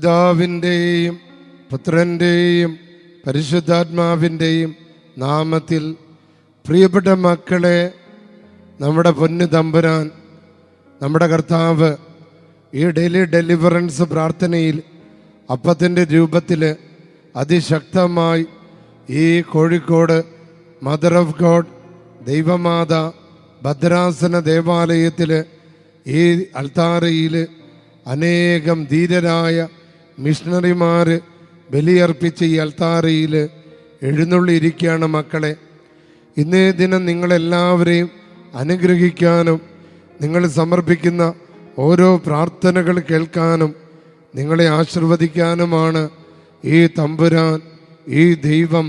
പിതാവിൻ്റെയും പുത്രൻ്റെയും പരിശുദ്ധാത്മാവിൻ്റെയും നാമത്തിൽ പ്രിയപ്പെട്ട മക്കളെ, നമ്മുടെ പൊന്നു തമ്പുരാൻ, നമ്മുടെ കർത്താവ് ഈ ഡെയിലി ഡെലിവറൻസ് പ്രാർത്ഥനയിൽ അപ്പത്തിൻ്റെ രൂപത്തിൽ അതിശക്തമായി ഈ കോഴിക്കോട് മദർ ഓഫ് ഗോഡ് ദൈവമാത ഭദ്രാസന ദേവാലയത്തിൽ ഈ അൾത്താരയിൽ അനേകം ധീരരായ മിഷണറിമാർ ബലിയർപ്പിച്ച് ഈ അൾത്താരയിൽ എഴുന്നള്ളിയിരിക്കുകയാണ്. മക്കളെ, ഇന്നേ ദിനം നിങ്ങളെല്ലാവരെയും അനുഗ്രഹിക്കാനും നിങ്ങൾ സമർപ്പിക്കുന്ന ഓരോ പ്രാർത്ഥനകൾ കേൾക്കാനും നിങ്ങളെ ആശീർവദിക്കാനുമാണ് ഈ തമ്പുരാൻ, ഈ ദൈവം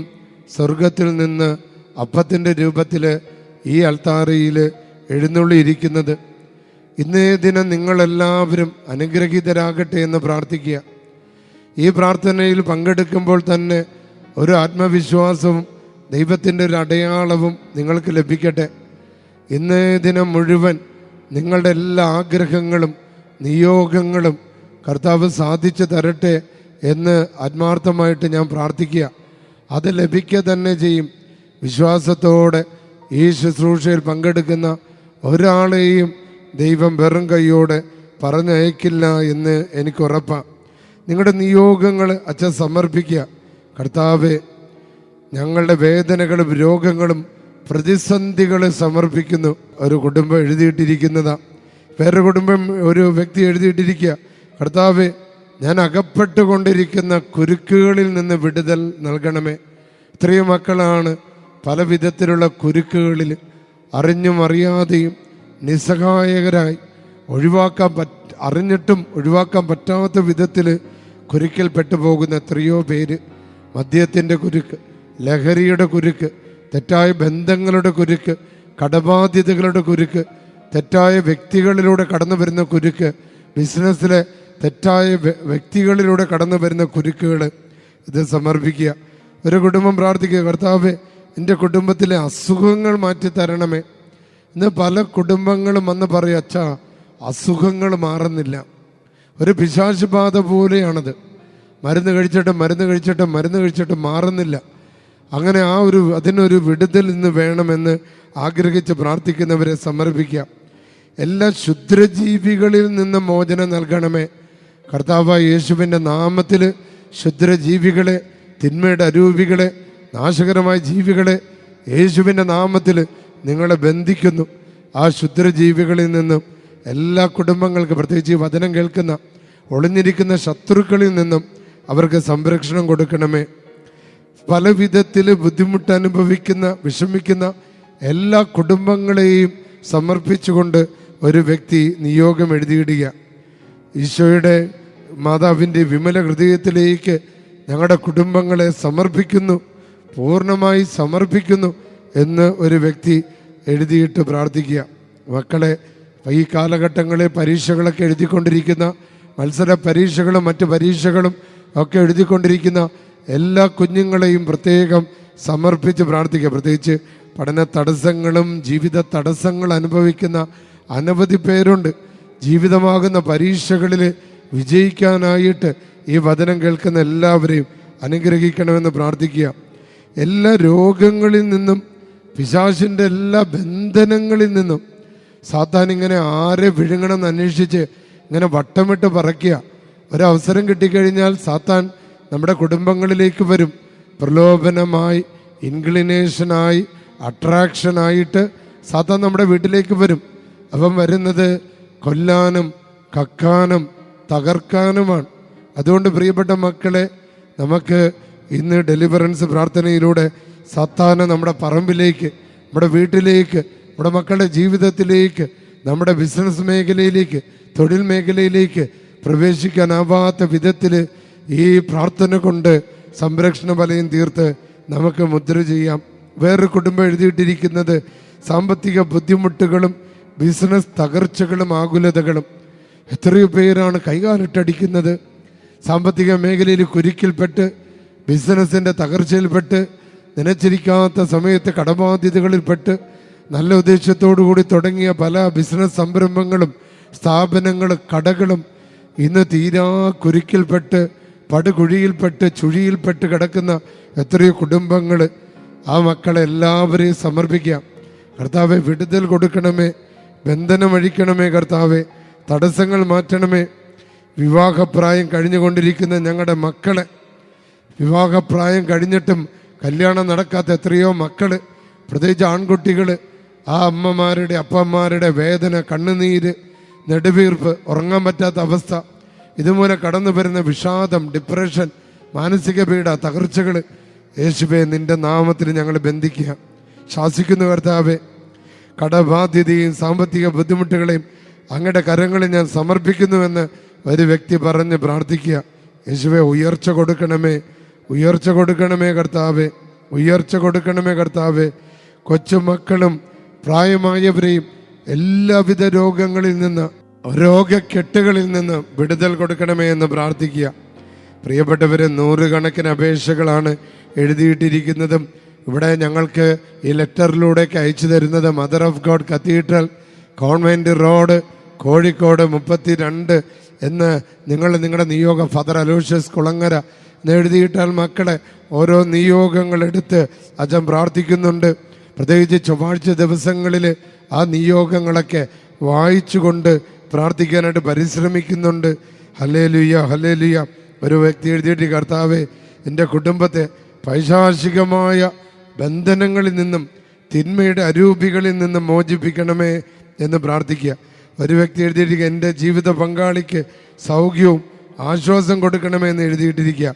സ്വർഗത്തിൽ നിന്ന് അപ്പത്തിൻ്റെ രൂപത്തിൽ ഈ അൾത്താരയിൽ എഴുന്നള്ളിയിരിക്കുന്നത്. ഇന്നേ ദിനം നിങ്ങളെല്ലാവരും അനുഗ്രഹീതരാകട്ടെ എന്ന് പ്രാർത്ഥിക്കുക. ഈ പ്രാർത്ഥനയിൽ പങ്കെടുക്കുമ്പോൾ തന്നെ ഒരു ആത്മവിശ്വാസവും ദൈവത്തിൻ്റെ ഒരു അടയാളവും നിങ്ങൾക്ക് ലഭിക്കട്ടെ. ഇന്നേ ദിനം മുഴുവൻ നിങ്ങളുടെ എല്ലാ ആഗ്രഹങ്ങളും നിയോഗങ്ങളും കർത്താവ് സാധിച്ചു തരട്ടെ എന്ന് ആത്മാർത്ഥമായിട്ട് ഞാൻ പ്രാർത്ഥിക്കുക. അത് ലഭിക്കുക തന്നെ ചെയ്യും. വിശ്വാസത്തോടെ ഈ ശുശ്രൂഷയിൽ പങ്കെടുക്കുന്ന ഒരാളെയും ദൈവം വെറും കൈയോടെ പറഞ്ഞയക്കില്ല എന്ന് എനിക്ക് ഉറപ്പാണ്. നിങ്ങളുടെ നിയോഗങ്ങൾ അച്ഛൻ സമർപ്പിക്കുക. കർത്താവെ, ഞങ്ങളുടെ വേദനകളും രോഗങ്ങളും പ്രതിസന്ധികൾ സമർപ്പിക്കുന്നു. ഒരു കുടുംബം എഴുതിയിട്ടിരിക്കുന്നതാ, വേറെ കുടുംബം ഒരു വ്യക്തി എഴുതിയിട്ടിരിക്കുക. കർത്താവെ, ഞാൻ അകപ്പെട്ടുകൊണ്ടിരിക്കുന്ന കുരുക്കുകളിൽ നിന്ന് വിടുതൽ നൽകണമേ. ഇത്രയും മക്കളാണ് പല വിധത്തിലുള്ള കുരുക്കുകളിൽ അറിഞ്ഞും അറിയാതെയും നിസ്സഹായകരായി അറിഞ്ഞിട്ടും ഒഴിവാക്കാൻ പറ്റാത്ത വിധത്തിൽ കുരുക്കിൽപ്പെട്ടു പോകുന്ന എത്രയോ പേര്. മദ്യത്തിൻ്റെ കുരുക്ക്, ലഹരിയുടെ കുരുക്ക്, തെറ്റായ ബന്ധങ്ങളുടെ കുരുക്ക്, കടബാധ്യതകളുടെ കുരുക്ക്, തെറ്റായ വ്യക്തികളിലൂടെ കടന്നു വരുന്ന കുരുക്ക്, ബിസിനസ്സിലെ തെറ്റായ വ്യക്തികളിലൂടെ കടന്നു വരുന്ന കുരുക്കുകൾ ഇത് സമർപ്പിക്കുക. ഒരു കുടുംബം പ്രാർത്ഥിക്കുക, കർത്താവേ, എൻ്റെ കുടുംബത്തിലെ അസുഖങ്ങൾ മാറ്റി തരണമേ. ഇന്ന് പല കുടുംബങ്ങളും വന്ന് പറയും, അച്ഛാ, അസുഖങ്ങൾ മാറുന്നില്ല. ഒരു പിശാച് ബാധ പോലെയാണത്. മരുന്ന് കഴിച്ചിട്ടും മാറുന്നില്ല. അങ്ങനെ അതിനൊരു വിടുതൽ ഇന്ന് വേണമെന്ന് ആഗ്രഹിച്ച് പ്രാർത്ഥിക്കുന്നവരെ സമർപ്പിക്കുക. എല്ലാ ക്ഷുദ്രജീവികളിൽ നിന്ന് മോചനം നൽകണമേ. കർത്താവായ യേശുവിൻ്റെ നാമത്തിൽ ക്ഷുദ്രജീവികളെ, തിന്മയുടെ അരൂപികളെ, നാശകരമായ ജീവികളെ യേശുവിൻ്റെ നാമത്തിൽ നിങ്ങളെ ബന്ധിക്കുന്നു. ആ ക്ഷുദ്രജീവികളിൽ നിന്നും എല്ലാ കുടുംബങ്ങൾക്കും, പ്രത്യേകിച്ച് വചനം കേൾക്കുന്ന ഒളിഞ്ഞിരിക്കുന്ന ശത്രുക്കളിൽ നിന്നും അവർക്ക് സംരക്ഷണം കൊടുക്കണമേ. പല വിധത്തിൽ ബുദ്ധിമുട്ട് അനുഭവിക്കുന്ന, വിഷമിക്കുന്ന എല്ലാ കുടുംബങ്ങളെയും സമർപ്പിച്ചുകൊണ്ട് ഒരു വ്യക്തി നിയോഗം എഴുതിയിടുക. ഈശോയുടെ മാതാവിൻ്റെ വിമല ഹൃദയത്തിലേക്ക് ഞങ്ങളുടെ കുടുംബങ്ങളെ സമർപ്പിക്കുന്നു, പൂർണ്ണമായി സമർപ്പിക്കുന്നു എന്ന് ഒരു വ്യക്തി എഴുതിയിട്ട് പ്രാർത്ഥിക്കുക. മക്കളെ, ഈ കാലഘട്ടങ്ങളിൽ പരീക്ഷകളൊക്കെ എഴുതിക്കൊണ്ടിരിക്കുന്ന, മത്സര പരീക്ഷകളും മറ്റ് പരീക്ഷകളും ഒക്കെ എഴുതിക്കൊണ്ടിരിക്കുന്ന എല്ലാ കുഞ്ഞുങ്ങളെയും പ്രത്യേകം സമർപ്പിച്ച് പ്രാർത്ഥിക്കുക. പ്രത്യേകിച്ച് പഠന തടസ്സങ്ങളും ജീവിത തടസ്സങ്ങൾ അനുഭവിക്കുന്ന അനവധി പേരുണ്ട്. ജീവിതമാകുന്ന പരീക്ഷകളിൽ വിജയിക്കാനായിട്ട് ഈ വചനം കേൾക്കുന്ന എല്ലാവരെയും അനുഗ്രഹിക്കണമെന്ന് പ്രാർത്ഥിക്കുക. എല്ലാ രോഗങ്ങളിൽ നിന്നും, പിശാചിൻ്റെ എല്ലാ ബന്ധനങ്ങളിൽ നിന്നും സാത്താൻ ഇങ്ങനെ ആരെ വിഴുങ്ങണമെന്ന് അന്വേഷിച്ച് ഇങ്ങനെ വട്ടമിട്ട് പറയ്ക്കുക. ഒരവസരം കിട്ടിക്കഴിഞ്ഞാൽ സാത്താൻ നമ്മുടെ കുടുംബങ്ങളിലേക്ക് വരും. പ്രലോഭനമായി, ഇൻക്ലിനേഷനായി, അട്രാക്ഷനായിട്ട് സാത്താൻ നമ്മുടെ വീട്ടിലേക്ക് വരും. അവൻ വരുന്നത് കൊല്ലാനും കക്കാനും തകർക്കാനുമാണ്. അതുകൊണ്ട് പ്രിയപ്പെട്ട മക്കളെ, നമുക്ക് ഇന്ന് ഡെലിവറൻസ് പ്രാർത്ഥനയിലൂടെ സാത്താനെ നമ്മുടെ പറമ്പിലേക്ക്, നമ്മുടെ വീട്ടിലേക്ക്, നമ്മുടെ മക്കളുടെ ജീവിതത്തിലേക്ക്, നമ്മുടെ ബിസിനസ് മേഖലയിലേക്ക്, തൊഴിൽ മേഖലയിലേക്ക് പ്രവേശിക്കാനാവാത്ത വിധത്തിൽ ഈ പ്രാർത്ഥന കൊണ്ട് സംരക്ഷണ വലയം തീർത്ത് നമുക്ക് മുദ്ര ചെയ്യാം. വേറൊരു കുടുംബം എഴുതിയിട്ടിരിക്കുന്നത് സാമ്പത്തിക ബുദ്ധിമുട്ടുകളും ബിസിനസ് തകർച്ചകളും ആകുലതകളും. എത്രയോ പേരാണ് കൈകാലിട്ടടിക്കുന്നത്. സാമ്പത്തിക മേഖലയിൽ കുരുക്കിൽപ്പെട്ട്, ബിസിനസ്സിൻ്റെ തകർച്ചയിൽപ്പെട്ട്, നനച്ചിരിക്കാത്ത സമയത്ത് കടബാധ്യതകളിൽപ്പെട്ട്, നല്ല ഉദ്ദേശത്തോടു കൂടി തുടങ്ങിയ പല ബിസിനസ് സംരംഭങ്ങളും സ്ഥാപനങ്ങളും കടകളും ഇന്ന് തീരാ കുരുക്കിൽപ്പെട്ട് പടുകുഴിയിൽപ്പെട്ട് ചുഴിയിൽപ്പെട്ട് കിടക്കുന്ന എത്രയോ കുടുംബങ്ങൾ, ആ മക്കളെ എല്ലാവരെയും സമർപ്പിക്കാം. കർത്താവെ, വിടുതൽ കൊടുക്കണമേ, ബന്ധനം അഴിക്കണമേ. കർത്താവെ, തടസ്സങ്ങൾ മാറ്റണമേ. വിവാഹപ്രായം കഴിഞ്ഞുകൊണ്ടിരിക്കുന്ന ഞങ്ങളുടെ മക്കളെ, വിവാഹപ്രായം കഴിഞ്ഞിട്ടും കല്യാണം നടക്കാത്ത എത്രയോ മക്കൾ, പ്രത്യേകിച്ച് ആൺകുട്ടികൾ, ആ അമ്മമാരുടെ അപ്പന്മാരുടെ വേദന, കണ്ണുനീര്, നെടുവീർപ്പ്, ഉറങ്ങാൻ പറ്റാത്ത അവസ്ഥ, ഇതുമൂലം കടന്നു വരുന്ന വിഷാദം, ഡിപ്രഷൻ, മാനസിക പീഡ, തകർച്ചകൾ, യേശുവേ നിന്റെ നാമത്തിൽ ഞങ്ങൾ ബന്ധിക്കുക, ശാസിക്കുന്നു. കർത്താവെ, കടബാധ്യതയും സാമ്പത്തിക ബുദ്ധിമുട്ടുകളെയും അങ്ങയുടെ കരങ്ങളിൽ ഞാൻ സമർപ്പിക്കുന്നുവെന്ന് ഒരു വ്യക്തി പറഞ്ഞ് പ്രാർത്ഥിക്കുക. യേശുവേ, ഉയർച്ച കൊടുക്കണമേ, ഉയർച്ച കൊടുക്കണമേ കർത്താവെ, ഉയർച്ച കൊടുക്കണമേ കർത്താവെ. കൊച്ചുമക്കളും പ്രായമായവരെയും എല്ലാവിധ രോഗങ്ങളിൽ നിന്ന്, രോഗക്കെട്ടുകളിൽ നിന്ന് വിടുതൽ കൊടുക്കണമേ എന്ന് പ്രാർത്ഥിക്കുക. പ്രിയപ്പെട്ടവരെ, 100 കണക്കിന് അപേക്ഷകളാണ് എഴുതിയിട്ടിരിക്കുന്നതും ഇവിടെ ഞങ്ങൾക്ക് ഈ ലെറ്ററിലൂടെയൊക്കെ അയച്ചു തരുന്നത്. Mother of God cathedral, convent road, Kozhikode 32 എന്ന് നിങ്ങളുടെ നിയോഗം, ഫാദർ അലോഷ്യസ് കുളങ്ങര എന്ന് എഴുതിയിട്ടാൽ മക്കളെ ഓരോ നിയോഗങ്ങളെടുത്ത് അച്ഛൻ പ്രാർത്ഥിക്കുന്നുണ്ട്. പ്രത്യേകിച്ച് ചൊവ്വാഴ്ച ദിവസങ്ങളിൽ ആ നിയോഗങ്ങളൊക്കെ വായിച്ചുകൊണ്ട് പ്രാർത്ഥിക്കാനായിട്ട് പരിശ്രമിക്കുന്നുണ്ട്. Hallelujah, hallelujah. ഒരു വ്യക്തി എഴുതിയിട്ട്, കർത്താവെ, എൻ്റെ കുടുംബത്തെ പൈശാചികമായ ബന്ധനങ്ങളിൽ നിന്നും തിന്മയുടെ അരൂപികളിൽ നിന്നും മോചിപ്പിക്കണമേ എന്ന് പ്രാർത്ഥിക്കുക. ഒരു വ്യക്തി എഴുതിയിരിക്കുക, എൻ്റെ ജീവിത പങ്കാളിക്ക് സൗഖ്യവും ആശ്വാസം കൊടുക്കണമേ എന്ന് എഴുതിയിട്ടിരിക്കുക.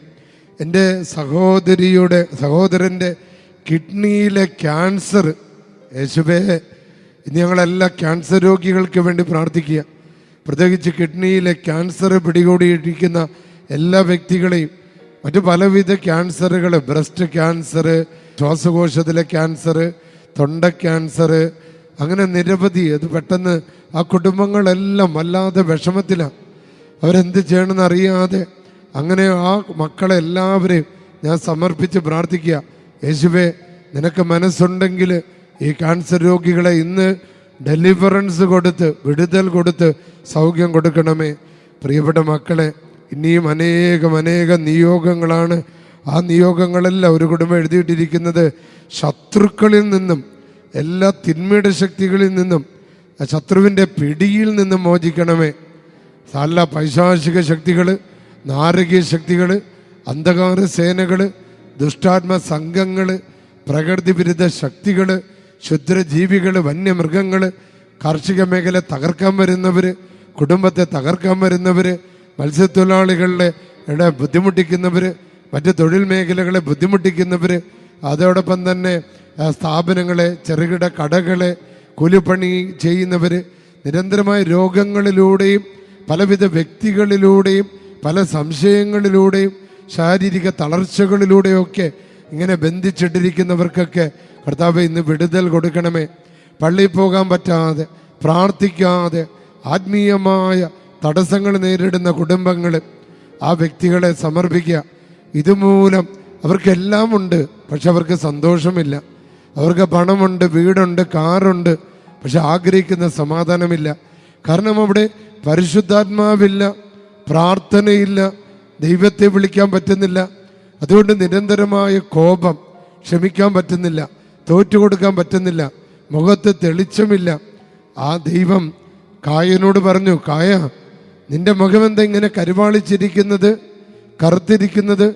എൻ്റെ സഹോദരൻ്റെ കിഡ്നിയിലെ ക്യാൻസർ, യേശുവേ ഇനി ഞങ്ങളെല്ലാ ക്യാൻസർ രോഗികൾക്ക് വേണ്ടി പ്രാർത്ഥിക്കുക. പ്രത്യേകിച്ച് കിഡ്നിയിലെ ക്യാൻസർ പിടികൂടിയിരിക്കുന്ന എല്ലാ വ്യക്തികളെയും, മറ്റു പലവിധ ക്യാൻസറുകൾ, ബ്രസ്റ്റ് ക്യാൻസർ, ശ്വാസകോശത്തിലെ ക്യാൻസർ, തൊണ്ട ക്യാൻസർ, അങ്ങനെ നിരവധി. അത് പെട്ടെന്ന് ആ കുടുംബങ്ങളെല്ലാം വല്ലാതെ വിഷമത്തിലാണ്, അവരെന്ത് ചെയ്യണമെന്ന് അറിയാതെ. അങ്ങനെ ആ മക്കളെ എല്ലാവരെയും ഞാൻ സമർപ്പിച്ച് പ്രാർത്ഥിക്കുക. യേശുവേ, നിനക്ക് മനസ്സുണ്ടെങ്കിൽ ഈ ക്യാൻസർ രോഗികളെ ഇന്ന് ഡെലിവറൻസ് കൊടുത്ത്, വിടുതൽ കൊടുത്ത് സൗഖ്യം കൊടുക്കണമേ. പ്രിയപ്പെട്ട മക്കളെ, ഇനിയും അനേകം നിയോഗങ്ങളാണ്. ആ നിയോഗങ്ങളെല്ലാം ഒരു കുടുംബം എഴുതിയിട്ടിരിക്കുന്നത്. ശത്രുക്കളിൽ നിന്നും, എല്ലാ തിന്മയുടെ ശക്തികളിൽ നിന്നും, ശത്രുവിൻ്റെ പിടിയിൽ നിന്നും മോചിക്കണമേ. നല്ല പൈശാചിക ശക്തികൾ, നാരകീയ ശക്തികൾ, അന്ധകാര സേനകൾ, ദുഷ്ടാത്മ സംഘങ്ങൾ, പ്രകൃതി വിരുദ്ധ ശക്തികൾ, ക്ഷുദ്രജീവികൾ, വന്യമൃഗങ്ങൾ, കാർഷിക മേഖല തകർക്കാൻ വരുന്നവർ, കുടുംബത്തെ തകർക്കാൻ വരുന്നവർ, മത്സ്യത്തൊഴിലാളികളുടെ ബുദ്ധിമുട്ടിക്കുന്നവർ, മറ്റ് തൊഴിൽ മേഖലകളെ ബുദ്ധിമുട്ടിക്കുന്നവർ, അതോടൊപ്പം തന്നെ സ്ഥാപനങ്ങളെ, ചെറുകിട കടകളെ, കൂലിപ്പണി ചെയ്യുന്നവർ, നിരന്തരമായ രോഗങ്ങളിലൂടെയും പലവിധ വ്യക്തികളിലൂടെയും പല സംശയങ്ങളിലൂടെയും ശാരീരിക തളർച്ചകളിലൂടെയൊക്കെ ഇങ്ങനെ ബന്ധിച്ചിട്ടിരിക്കുന്നവർക്കൊക്കെ കർത്താവേ ഇന്ന് വിടുതൽ കൊടുക്കണമേ. പള്ളിയിൽ പോകാൻ പറ്റാതെ, പ്രാർത്ഥിക്കാതെ, ആത്മീയമായ തടസ്സങ്ങൾ നേരിടുന്ന കുടുംബങ്ങൾ, ആ വ്യക്തികളെ സമർപ്പിക്കുക. ഇതുമൂലം അവർക്കെല്ലാം ഉണ്ട്, പക്ഷെ അവർക്ക് സന്തോഷമില്ല. അവർക്ക് പണമുണ്ട്, വീടുണ്ട്, കാറുണ്ട്, പക്ഷെ ആഗ്രഹിക്കുന്ന സമാധാനമില്ല. കാരണം അവിടെ പരിശുദ്ധാത്മാവില്ല, പ്രാർത്ഥനയില്ല, ദൈവത്തെ വിളിക്കാൻ പറ്റുന്നില്ല. അതുകൊണ്ട് നിരന്തരമായ കോപം, ക്ഷമിക്കാൻ പറ്റുന്നില്ല, തോറ്റുകൊടുക്കാൻ പറ്റുന്നില്ല, മുഖത്ത് തെളിച്ചമില്ല. ആ ദൈവം കായനോട് പറഞ്ഞു, കായ, നിന്റെ മുഖമെന്താ ഇങ്ങനെ കരുവാളിച്ചിരിക്കുന്നത്, കറുത്തിരിക്കുന്നത്?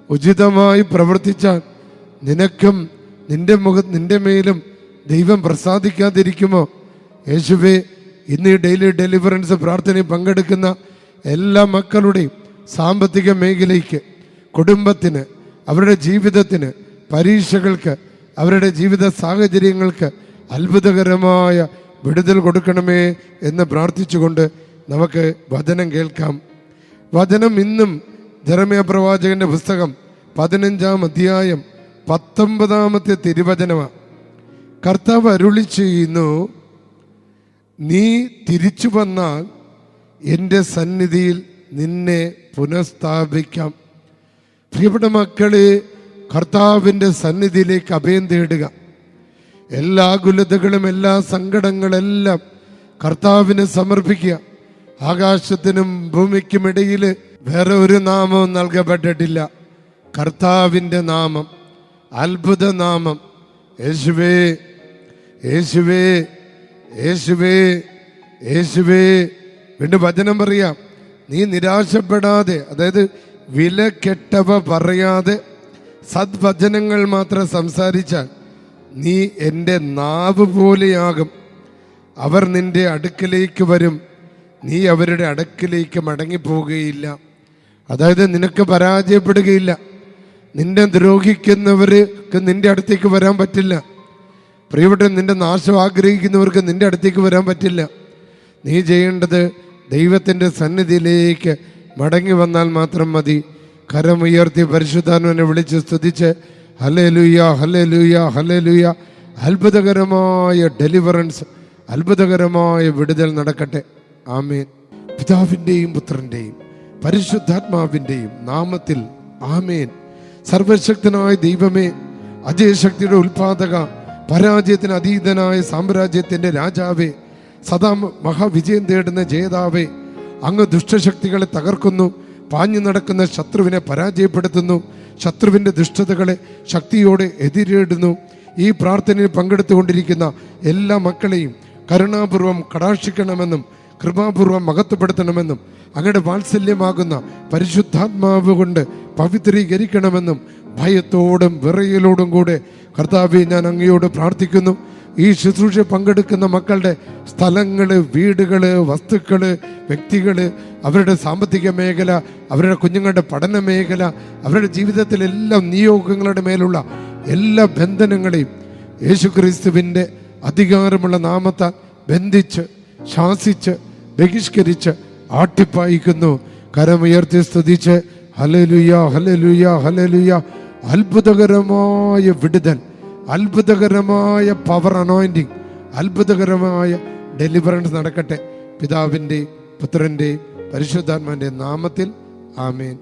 ഉചിതമായി പ്രവർത്തിച്ചാൽ നിനക്കും നിന്റെ മേലും ദൈവം പ്രസാദിക്കാതിരിക്കുമോ? യേശുവേ, ഇന്ന് ഈ ഡെയിലി ഡെലിവറൻസ് പ്രാർത്ഥനയിൽ പങ്കെടുക്കുന്ന എല്ലാ മക്കളുടെയും സാമ്പത്തിക മേഖലയ്ക്ക്, കുടുംബത്തിന്, അവരുടെ ജീവിതത്തിന്, പരീക്ഷകൾക്ക്, അവരുടെ ജീവിത സാഹചര്യങ്ങൾക്ക് അത്ഭുതകരമായ വിടുതൽ കൊടുക്കണമേ എന്ന് പ്രാർത്ഥിച്ചുകൊണ്ട് നമുക്ക് വചനം കേൾക്കാം. വചനം ഇന്നും ജെറമ്യാ പ്രവാചകന്റെ പുസ്തകം 15-ാം അധ്യായം 19-ാമത്തെ തിരുവചനമാണ്. കർത്താവ് അരുളി ചെയ്യുന്നു, നീ തിരിച്ചു വന്നാൽ എൻ്റെ സന്നിധിയിൽ നിന്നെ പുനഃസ്ഥാപിക്കാം. പ്രിയപ്പെട്ട മക്കളെ, കർത്താവിൻ്റെ സന്നിധിയിലേക്ക് അഭയം തേടുക. എല്ലാ കുലതകളും, എല്ലാ സങ്കടങ്ങളെല്ലാം കർത്താവിന് സമർപ്പിക്കുക. ആകാശത്തിനും ഭൂമിക്കുമിടയിൽ വേറെ ഒരു നാമവും നൽകപ്പെട്ടിട്ടില്ല. കർത്താവിൻ്റെ നാമം, അത്ഭുത നാമം, യേശുവേ യേശുവേ യേശുവേ യേശുവേ. വീണ്ടും വചനം പറയാം, നീ നിരാശപ്പെടാതെ, അതായത് വില കെട്ടവ പറയാതെ സദ്വചനങ്ങൾ മാത്രം സംസാരിച്ചാൽ നീ എൻ്റെ നാവ് പോലെയാകും. അവർ നിന്റെ അടുക്കലേക്ക് വരും, നീ അവരുടെ അടുക്കലേക്ക് മടങ്ങിപ്പോവുകയില്ല. അതായത് നിനക്ക് പരാജയപ്പെടുകയില്ല. നിന്നെ ദ്രോഹിക്കുന്നവർക്ക് നിന്റെ അടുത്തേക്ക് വരാൻ പറ്റില്ല. പ്രിയപ്പെട്ട, നിന്റെ നാശം ആഗ്രഹിക്കുന്നവർക്ക് നിന്റെ അടുത്തേക്ക് വരാൻ പറ്റില്ല. നീ ചെയ്യേണ്ടത് ദൈവത്തിൻ്റെ സന്നിധിയിലേക്ക് മടങ്ങി വന്നാൽ മാത്രം മതി. കരമുയർത്തി പരിശുദ്ധാത്മാവിനെ വിളിച്ച് സ്തുതിച്ച് ഹല്ലേലൂയ ഹല്ലേലൂയ ഹല്ലേലൂയ. അത്ഭുതകരമായ ഡെലിവറൻസ്, അത്ഭുതകരമായ വിടുതൽ നടക്കട്ടെ. ആമേൻ. പിതാവിൻ്റെയും പുത്രൻ്റെയും പരിശുദ്ധാത്മാവിൻ്റെയും നാമത്തിൽ ആമേൻ. സർവശക്തനായ ദൈവമേ, അജയശക്തിയുടെ ഉൽപാദക, പരാജയത്തിന് അതീതനായ സാമ്രാജ്യത്തിൻ്റെ രാജാവേ, സദാ മഹാവിജയം തേടുന്ന ജേതാവേ, അങ്ങ് ദുഷ്ടശക്തികളെ തകർക്കുന്നു, പാഞ്ഞു നടക്കുന്ന ശത്രുവിനെ പരാജയപ്പെടുത്തുന്നു, ശത്രുവിൻ്റെ ദുഷ്ടതകളെ ശക്തിയോടെ എതിരിടുന്നു. ഈ പ്രാർത്ഥനയിൽ പങ്കെടുത്തുകൊണ്ടിരിക്കുന്ന എല്ലാ മക്കളെയും കരുണാപൂർവം കടാക്ഷിക്കണമെന്നും കൃപാപൂർവം മഹത്വപ്പെടുത്തണമെന്നും അങ്ങയുടെ വാത്സല്യമാകുന്ന പരിശുദ്ധാത്മാവ് കൊണ്ട് പവിത്രീകരിക്കണമെന്നും ഭയത്തോടും വിറയലോടും കൂടെ കർത്താവേ ഞാൻ അങ്ങയോട് പ്രാർത്ഥിക്കുന്നു. ഈ ശുശ്രൂഷ പങ്കെടുക്കുന്ന മക്കളുടെ സ്ഥലങ്ങൾ, വീടുകൾ, വസ്തുക്കൾ, വ്യക്തികൾ, അവരുടെ സാമ്പത്തിക മേഖല, അവരുടെ കുഞ്ഞുങ്ങളുടെ പഠന മേഖല, അവരുടെ ജീവിതത്തിലെല്ലാം നിയോഗങ്ങളുടെ മേലുള്ള എല്ലാ ബന്ധനങ്ങളെയും യേശുക്രിസ്തുവിൻ്റെ അധികാരമുള്ള നാമത്താൽ ബന്ധിച്ച് ശാസിച്ച് ബഹിഷ്കരിച്ച് ആട്ടിപ്പായിക്കുന്നു. കരമുയർത്തി സ്തുതിച്ച് ഹല്ലേലൂയ ഹല്ലേലൂയ ഹല്ലേലൂയ. അത്ഭുതകരമായ വിടുതൽ, അത്ഭുതകരമായ പവർ അനോയിന്റിങ്, അത്ഭുതകരമായ ഡെലിവറൻസ് നടക്കട്ടെ. പിതാവിൻ്റെയും പുത്രൻ്റെയും പരിശുദ്ധാത്മാവിൻ്റെ നാമത്തിൽ ആമേൻ.